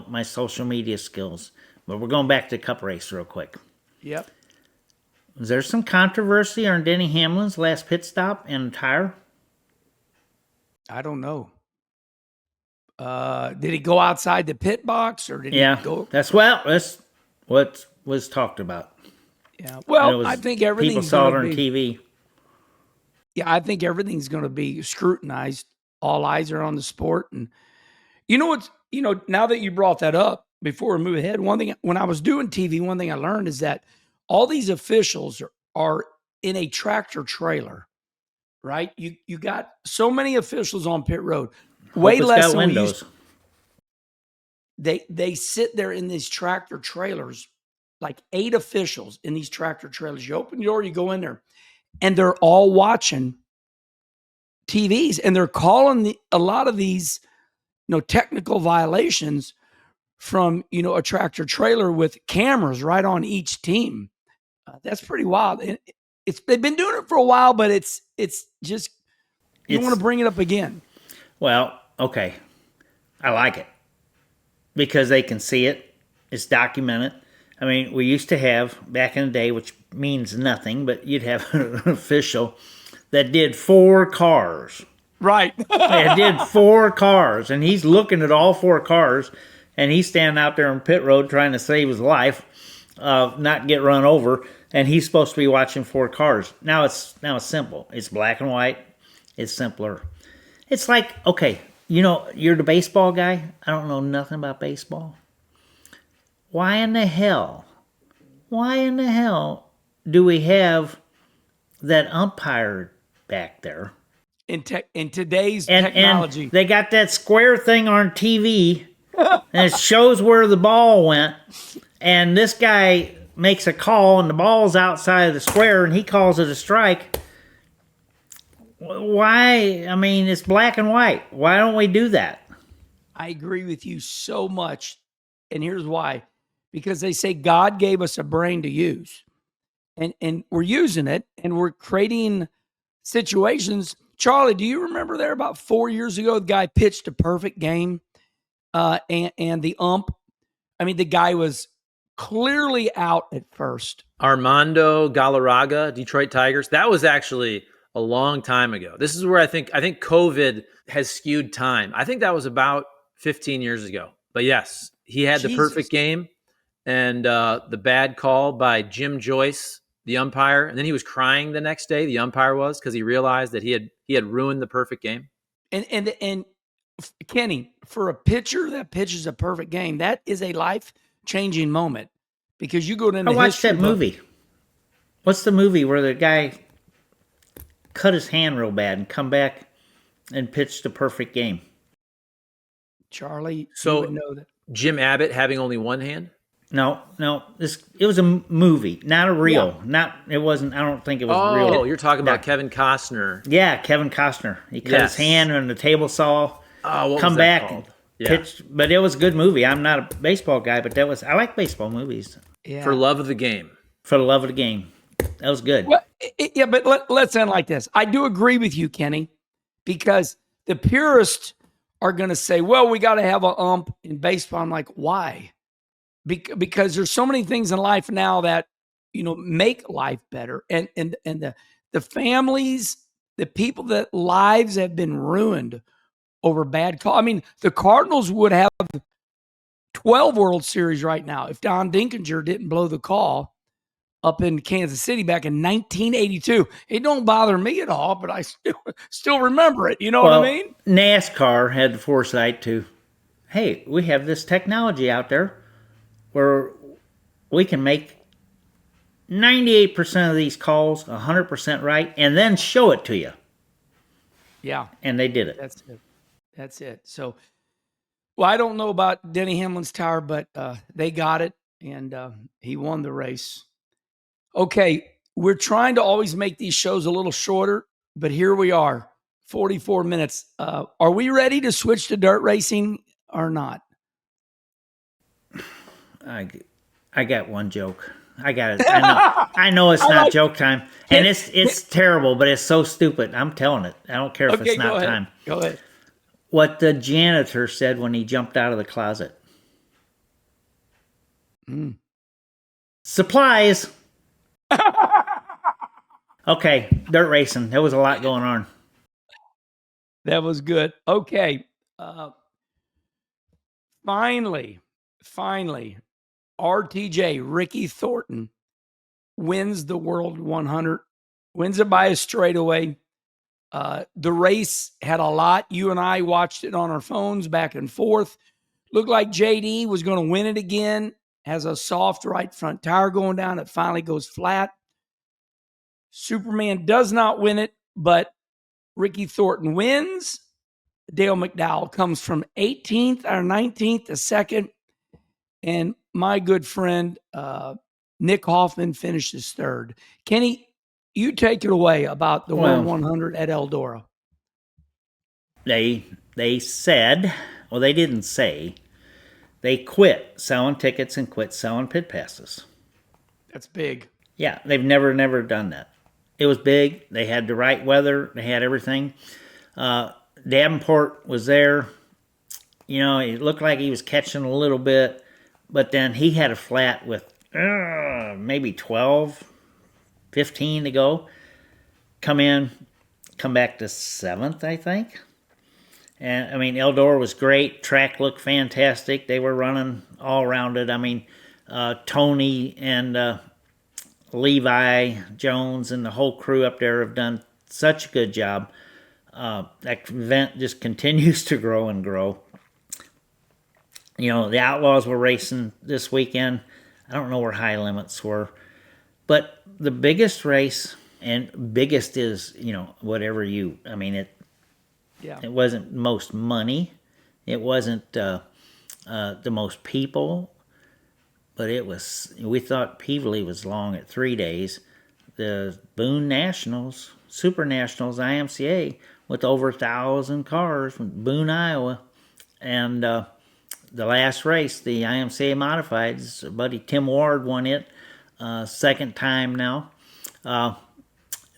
my social media skills. But we're going back to the Cup race real quick. Yep. Was there some controversy on Denny Hamlin's last pit stop and tire? I don't know. Did he go outside the pit box or did he go? That's what was talked about. Yeah. Well, I think everything's people saw it on TV. Yeah, I think everything's going to be scrutinized. All eyes are on the sport. And now that you brought that up, before we move ahead, one thing, when I was doing TV, one thing I learned is that all these officials are in a tractor trailer. right? You got so many officials on pit road, Hope way it's less got than we windows. used. They sit there in these tractor trailers, like 8 officials in these tractor trailers. You open the door, you go in there, and they're all watching TVs, and they're calling a lot of these, technical violations from, a tractor trailer with cameras right on each team. That's pretty wild. And they've been doing it for a while, but it's just you want to bring it up again. Well, okay. I like it because they can see it. It's documented. I mean, we used to have back in the day, which means nothing, but you'd have an official that did 4 cars. Right. It did 4 cars, and he's looking at all 4 cars, and he's standing out there on pit road trying to save his life, not get run over, and he's supposed to be watching 4 cars. Now it's simple. It's black and white. It's simpler. It's like, okay, you're the baseball guy. I don't know nothing about baseball. Why in the hell do we have that umpire back there? In today's And technology. they got that square thing on TV, and it shows where the ball went. And this guy makes a call, and the ball's outside of the square, and he calls it a strike. Why? I mean, it's black and white. Why don't we do that? I agree with you so much. And here's why. Because they say God gave us a brain to use. And we're using it, and we're creating situations. Charlie, do you remember there about 4 years ago, the guy pitched a perfect game, and the ump, I mean, the guy was clearly out at first. Armando Galarraga, Detroit Tigers. That was actually a long time ago. This is where I think COVID has skewed time. I think that was about 15 years ago. But yes, he had the perfect game, and the bad call by Jim Joyce, the umpire, and then he was crying the next day. The umpire was, because he realized that he had ruined the perfect game. And Kenny, for a pitcher that pitches a perfect game, that is a life-changing moment, because you go into I watched that movie. What's the movie where the guy cut his hand real bad and come back and pitched a perfect game? Charlie, so you would know that. Jim Abbott having only one hand? No. It was a movie, not a real. It wasn't. I don't think it was real. Oh, you're talking about Kevin Costner. Yeah, Kevin Costner. He cut his hand on the table saw. What come was that back called? and pitched. But it was a good movie. I'm not a baseball guy, but I like baseball movies. Yeah. For love of the game. For the love of the game. That was good. Well, yeah, but let's end like this. I do agree with you, Kenny, because the purists are going to say, well, we got to have an ump in baseball. I'm like, why? Because there's so many things in life now that, make life better. And the families, the people that lives have been ruined over bad call. I mean, the Cardinals would have 12 World Series right now if Don Dinkinger didn't blow the call up in Kansas City back in 1982. It don't bother me at all, but I still remember it. You know what I mean? NASCAR had the foresight to, hey, we have this technology out there where we can make 98% of these calls 100% right and then show it to you. Yeah. And they did it. That's it. So, well, I don't know about Denny Hamlin's tire, but they got it, and he won the race. Okay, we're trying to always make these shows a little shorter, but here we are, 44 minutes. Are we ready to switch to dirt racing or not? I got one joke. I got it. I know it's not joke time, and it's terrible, but it's so stupid. I'm telling it. I don't care if it's not time. Go ahead. What the janitor said when he jumped out of the closet. Supplies. Okay, dirt racing. There was a lot going on. That was good. Okay. Finally, RTJ, Ricky Thornton, wins the World 100, wins it by a straightaway. The race had a lot. You and I watched it on our phones back and forth. Looked like JD was going to win it again. Has a soft right front tire going down. It finally goes flat. Superman does not win it, but Ricky Thornton wins. Dale McDowell comes from 18th or 19th to second. And my good friend, Nick Hoffman finishes third. Kenny, you take it away about the World 100 at Eldora. They said, well, they didn't say, they quit selling tickets and quit selling pit passes. That's big. Yeah, they've never done that. It was big. They had the right weather. They had everything. Davenport was there. You know, it looked like he was catching a little bit, but then he had a flat with maybe 12, 15 to go. Come back to 7th, I think. And, I mean, Eldora was great. Track looked fantastic. They were running all around it. I mean, Tony and Levi Jones and the whole crew up there have done such a good job. That event just continues to grow and grow. You know, the Outlaws were racing this weekend. I don't know where high limits were. But the biggest race, and biggest is, you know, whatever you, I mean, it wasn't most money. It wasn't the most people. But it was, we thought Peevely was long at 3 days. The Boone Nationals, Super Nationals, IMCA, with over 1,000 cars from Boone, Iowa. And the last race, the IMCA Modifieds, buddy Tim Ward won it, second time now.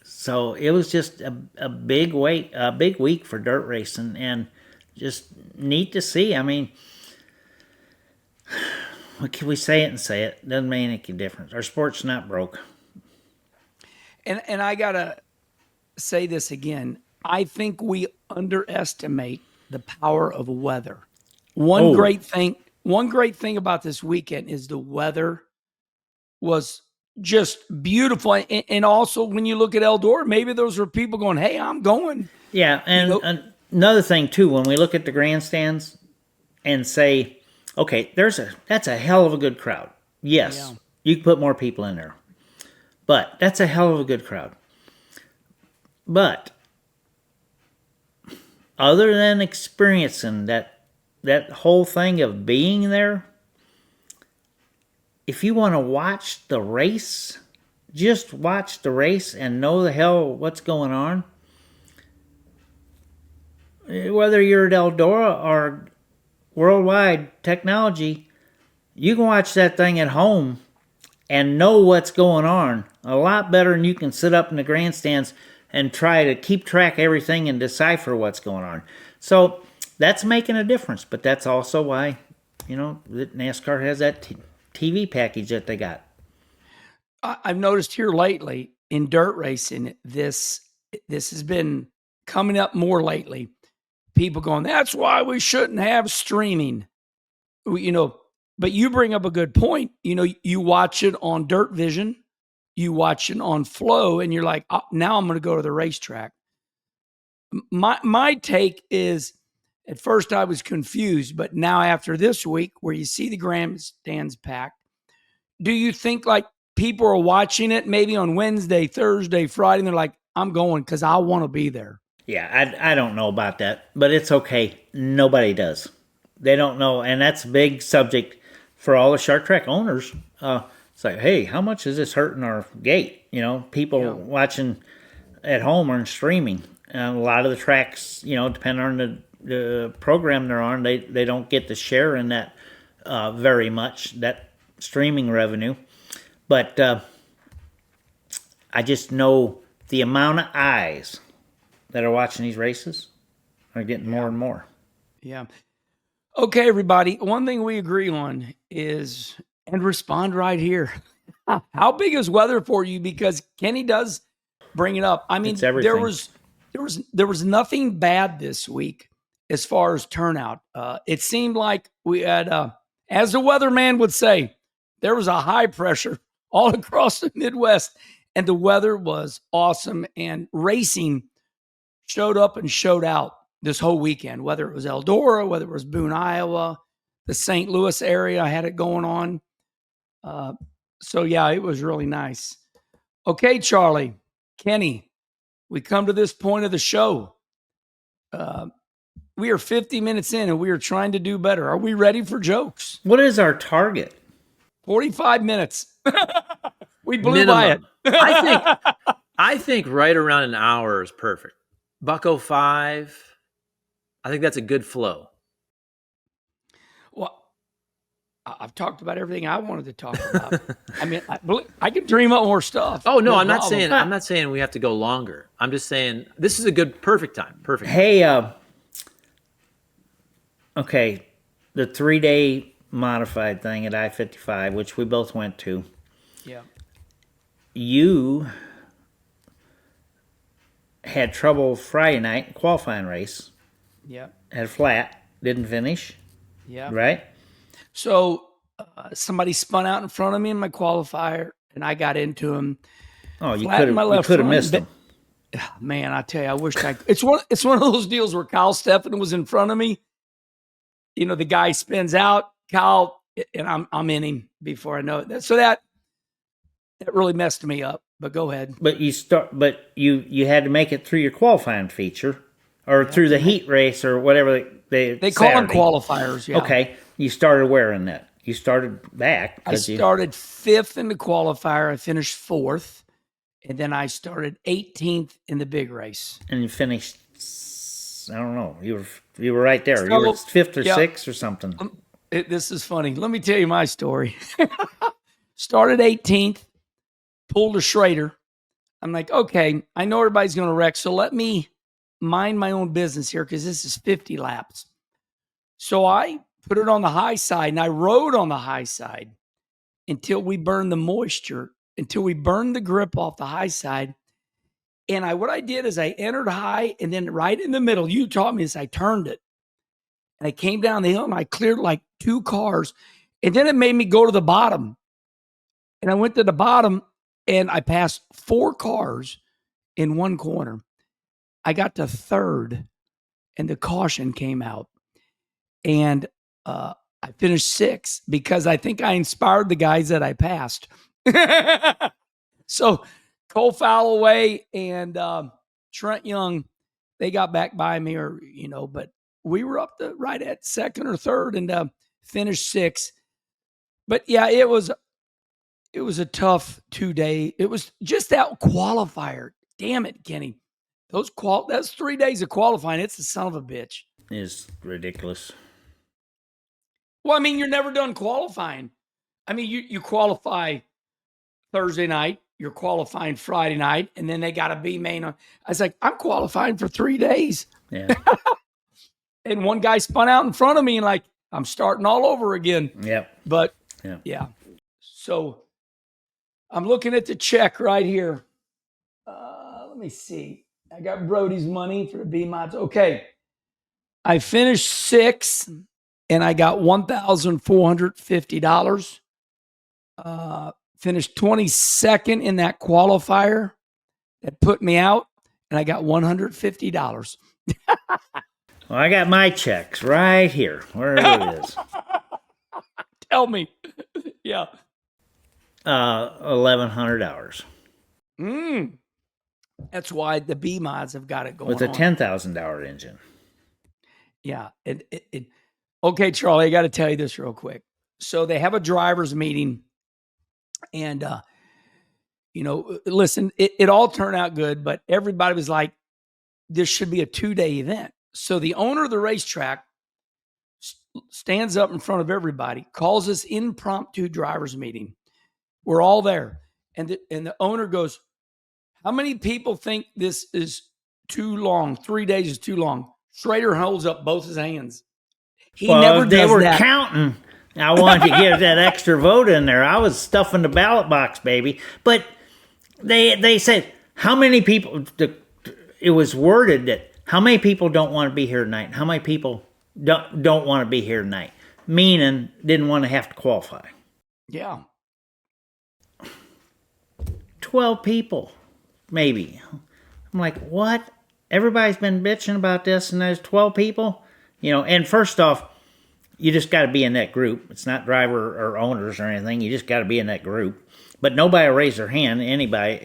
So it was just a big week for dirt racing, and just neat to see. I mean, we say it and say it. Doesn't make any difference. Our sport's not broke. And I gotta say this again. I think we underestimate the power of weather. One great thing about this weekend is the weather was just beautiful. And also when you look at Eldora, maybe those are people going, hey, I'm going. Yeah, and another thing too, when we look at the grandstands and say, okay, that's a hell of a good crowd. Yes, you can put more people in there. But that's a hell of a good crowd. But other than experiencing that whole thing of being there, if you want to watch the race, just watch the race and know the hell what's going on. Whether you're at Eldora or World Wide Technology, you can watch that thing at home and know what's going on a lot better than you can sit up in the grandstands and try to keep track of everything and decipher what's going on. So that's making a difference, but that's also why, you know, that NASCAR has that TV package that they got. I've noticed here lately in dirt racing, this has been coming up more lately. People going, that's why we shouldn't have streaming. You know, but you bring up a good point. You know, you watch it on Dirt Vision, you watch it on Flow, and you're like, oh, now I'm going to go to the racetrack. My take is, at first I was confused, but now after this week where you see the grandstands packed, do you think like people are watching it maybe on Wednesday, Thursday, Friday, and they're like, I'm going because I want to be there? Yeah, I don't know about that, but it's okay. Nobody does. They don't know, and that's a big subject for all the short track owners. It's like, hey, how much is this hurting our gate? You know, people watching at home or streaming. A lot of the tracks, you know, depending on the program they're on, they don't get the share in that very much, that streaming revenue. But I just know the amount of eyes that are watching these races are getting more and more. Yeah. Okay, everybody. One thing we agree on is, and respond right here. How big is weather for you? Because Kenny does bring it up. I mean, there was nothing bad this week as far as turnout. It seemed like we had, as the weatherman would say, there was a high pressure all across the Midwest, and the weather was awesome, and racing showed up and showed out this whole weekend, whether it was Eldora, whether it was Boone, Iowa, the St. Louis area had it going on. So, yeah, it was really nice. Okay, Charlie, Kenny, we come to this point of the show. We are 50 minutes in and we are trying to do better. Are we ready for jokes? What is our target? 45 minutes. We blew by it. Minimum. I think right around an hour is perfect. $1.05. I think that's a good flow. Well, I've talked about everything I wanted to talk about. I mean, I can dream up more stuff. Oh no, I'm problem. not saying we have to go longer. I'm just saying this is a perfect time. Perfect. Hey, okay, the 3-day modified thing at I-55, which we both went to. Yeah. You had trouble Friday night qualifying race. Yeah. Had a flat, didn't finish. Yeah. Right. So somebody spun out in front of me in my qualifier, and I got into him. Oh, you could have missed him. Man, I tell you, I wish I. It's one of those deals where Kyle Steffen was in front of me. You know, the guy spins out, Kyle, and I'm in him before I know it. So that really messed me up. But go ahead. But you had to make it through your qualifying feature, or through the heat race, or whatever they call them qualifiers. Yeah. Okay, you started wearing that. You started back. I started 5th in the qualifier. I finished 4th, and then I started 18th in the big race. And you finished. I don't know. You were right there. So, you were 5th or 6th or something. This is funny. Let me tell you my story. Started 18th, pulled a Schrader. I'm like, okay, I know everybody's going to wreck, so let me mind my own business here because this is 50 laps. So I put it on the high side, and I rode on the high side until we burned the moisture, until we burned the grip off the high side. And what I did is I entered high, and then right in the middle, you taught me this, I turned it. And I came down the hill, and I cleared like 2 cars. And then it made me go to the bottom. And I went to the bottom, and I passed 4 cars in one corner. I got to 3rd, and the caution came out. And I finished 6th because I think I inspired the guys that I passed. So Cole Falloway and Trent Young, they got back by me, but we were up to right at 2nd or 3rd and finished 6th. But yeah, it was a tough 2-day. It was just that qualifier. Damn it, Kenny. That's 3 days of qualifying. It's the son of a bitch. It's ridiculous. Well, I mean, you're never done qualifying. I mean, you qualify Thursday night, you're qualifying Friday night, and then they got to be main on. I was like, I'm qualifying for 3 days. Yeah. And one guy spun out in front of me, and like, I'm starting all over again. Yep. But yeah. So I'm looking at the check right here. Let me see. I got Brody's money for the B mods. Okay. I finished 6th. And I got $1,450. Finished 22nd in that qualifier that put me out, and I got $150. Well, I got my checks right here, wherever it is. Tell me. Yeah. $1,100. That's why the B mods have got it going with a $10,000 engine. Yeah. Okay, Charlie, I got to tell you this real quick. So they have a driver's meeting, and, listen, it all turned out good, but everybody was like, this should be a 2-day event. So the owner of the racetrack stands up in front of everybody, calls this impromptu driver's meeting. We're all there. And the owner goes, how many people think this is too long? 3 days is too long. Schrader holds up both his hands. He never does they were that. Counting. I wanted to get that extra vote in there. I was stuffing the ballot box, baby. But they said, how many people, it was worded that how many people don't want to be here tonight? How many people don't want to be here tonight? Meaning didn't want to have to qualify. Yeah. 12 people, maybe. I'm like, what? Everybody's been bitching about this, and there's 12 people? And first off, you just got to be in that group. It's not driver or owners or anything. You just got to be in that group. But nobody will raise their hand, anywhere,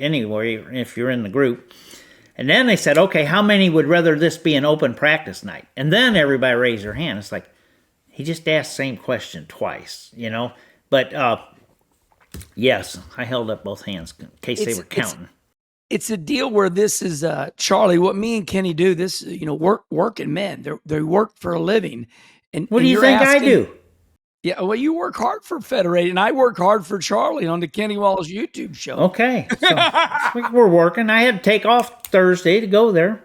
if you're in the group. And then they said, okay, how many would rather this be an open practice night? And then everybody raised their hand. It's like, he just asked the same question twice, you know? But yes, I held up both hands in case they were counting. It's a deal where this is, Charlie, what me and Kenny do, this, working men. They work for a living. And what do you think I do? Yeah, well, you work hard for Federated, and I work hard for Charlie on the Kenny Wallace YouTube show. Okay, so we're working. I had to take off Thursday to go there.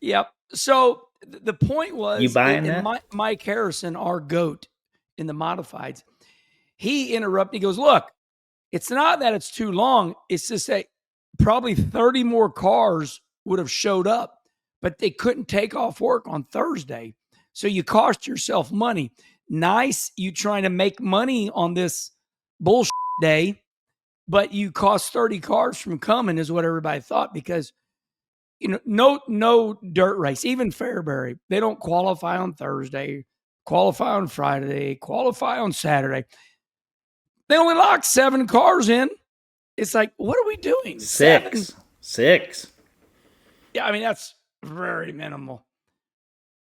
Yep. So the point was, you buying that? Mike Harrison, our GOAT in the modifieds, he interrupted. He goes, look, it's not that it's too long. It's just that probably 30 more cars would have showed up, but they couldn't take off work on Thursday. So you cost yourself money. Nice, you trying to make money on this bullshit day, but you cost 30 cars from coming is what everybody thought, because no dirt race, even Fairbury, they don't qualify on Thursday, qualify on Friday, qualify on Saturday. They only lock 7 cars in. It's like, what are we doing? 6. Yeah, I mean, that's very minimal.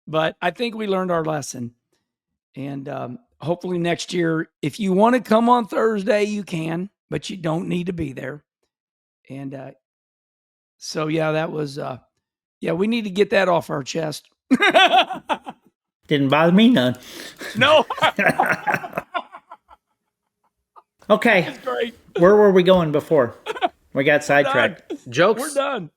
But I think we learned our lesson. And hopefully next year, if you want to come on Thursday, you can, but you don't need to be there. And so, yeah, that was, we need to get that off our chest. Didn't bother me none. No. Okay. That's great. Where were we going before? We got sidetracked. Jokes. We're done.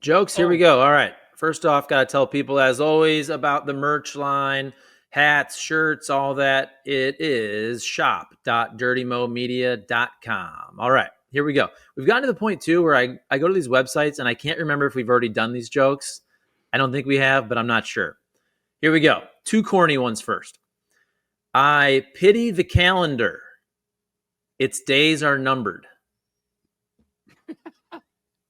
Jokes. Here we go. All right. First off, got to tell people, as always, about the merch line, hats, shirts, all that. It is shop.dirtymomedia.com. All right. Here we go. We've gotten to the point, too, where I go to these websites, and I can't remember if we've already done these jokes. I don't think we have, but I'm not sure. Here we go. 2 corny ones first. I pity the calendar. Its days are numbered.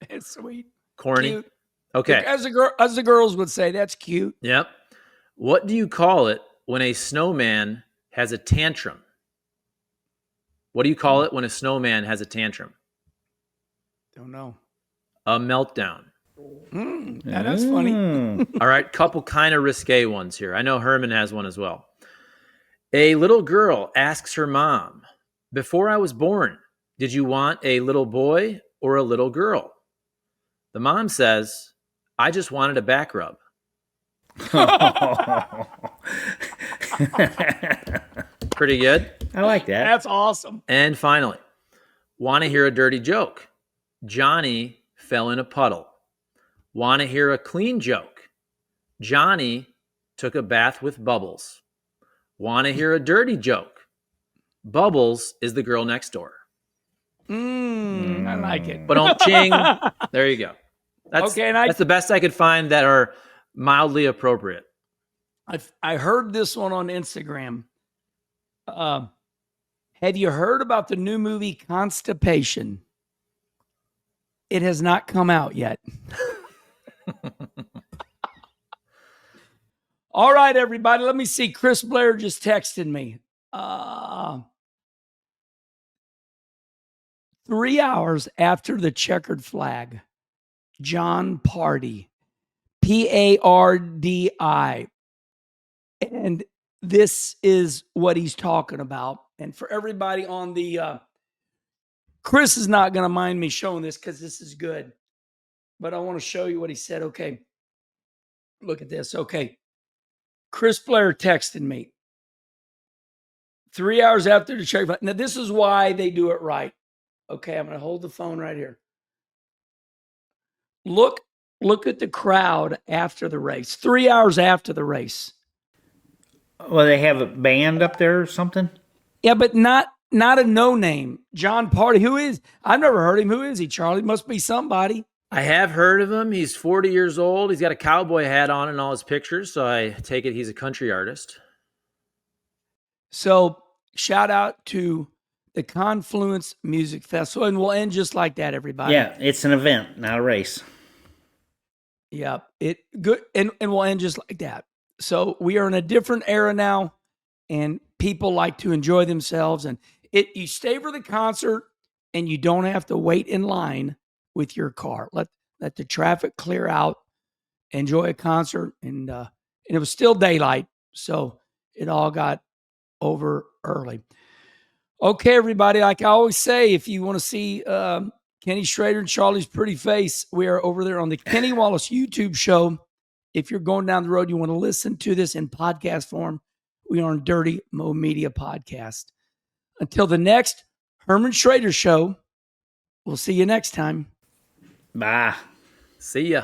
It's sweet. Corny. Cute. Okay. As the girls would say, that's cute. Yep. What do you call it when a snowman has a tantrum? What do you call it when a snowman has a tantrum? Don't know. A meltdown. Yeah, that's funny. All right. Couple kind of risque ones here. I know Herman has one as well. A little girl asks her mom, before I was born, did you want a little boy or a little girl? The mom says, I just wanted a back rub. Pretty good. I like that. That's awesome. And finally, want to hear a dirty joke? Johnny fell in a puddle. Want to hear a clean joke? Johnny took a bath with Bubbles. Want to hear a dirty joke? Bubbles is the girl next door. I like it. But ching. There you go. That's the best I could find that are mildly appropriate. I heard this one on Instagram. Have you heard about the new movie Constipation? It has not come out yet. All right, everybody. Let me see. Chris Blair just texted me. 3 hours after the checkered flag, John Pardy, Pardi. And this is what he's talking about. And for everybody on the, Chris is not going to mind me showing this because this is good. But I want to show you what he said. Okay. Look at this. Okay. Chris Blair texted me 3 hours after the checkered flag. Now, this is why they do it right. Okay, I'm going to hold the phone right here. Look at the crowd after the race. 3 hours after the race. Well, they have a band up there or something? Yeah, but not a no-name. John Pardy. Who is? I've never heard him. Who is he, Charlie? Must be somebody. I have heard of him. He's 40 years old. He's got a cowboy hat on in all his pictures, so I take it he's a country artist. So, shout out to the Confluence Music Festival, and we'll end just like that, everybody. Yeah, it's an event, not a race. Yeah, it good, and we'll end just like that. So we are in a different era now, and people like to enjoy themselves. And you stay for the concert, and you don't have to wait in line with your car. let the traffic clear out, enjoy a concert, and it was still daylight, so it all got over early. Okay, everybody, like I always say, if you want to see Kenny Schrader and Charlie's pretty face, we are over there on the Kenny Wallace YouTube show. If you're going down the road, you want to listen to this in podcast form, we are on Dirty Mo Media Podcast. Until the next Herm Schrader show, we'll see you next time. Bye. See ya.